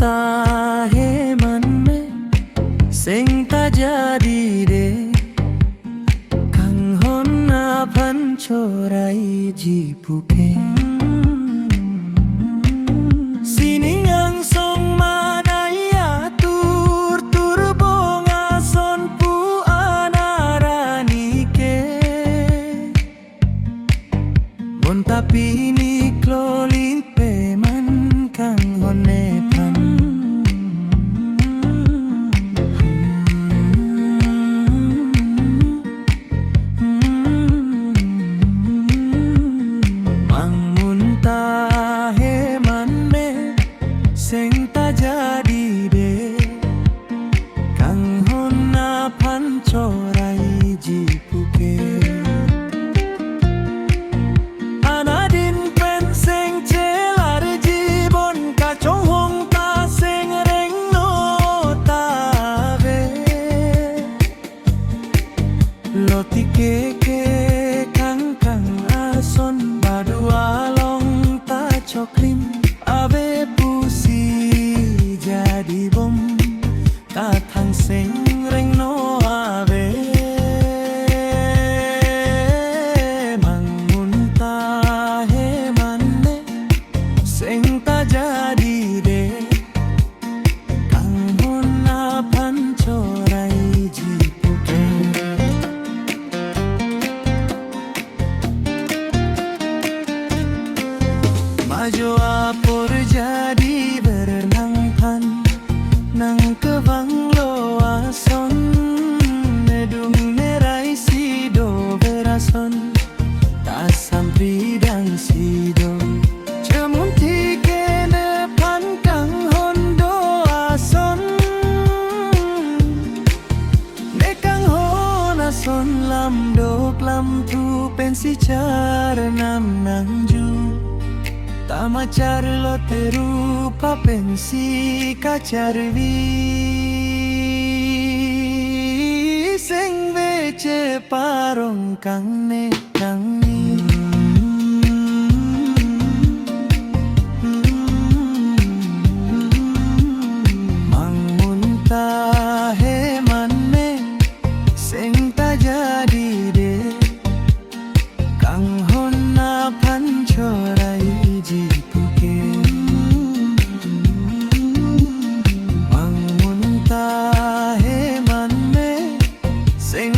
Mangmuntahe manme sing ta jadi de kang honna pancorai jipuke siningang song manaya tur bonga son pu anaranike bon tapi ni klolin peman kang honepan mangmuntahe manme sing ta jadi de kang honna pancorai jipuke anadin pen sing celar jibon kacong hong ta sing reng no tabe loti ke kang ason badua long ta coklim abe pusi jadi bom ta thang sing reng no abe mangmuntahe manne sing ta jadi de kang honna pancorai jipuke majo apor jadi berenang pan nang kebang lo ason nedung nerai sido berason ta sampi dang sido cemunti kene pan kang hondo ason ne kang hon ason lam dok lam tu pensi cara nam nang ju tamacar lo terupa pensi kacarvi sing bece parong kang ne kang ni mangmuntahe manme sing ta jadi de kang honna pancorai jipuke mangmuntahe manme sing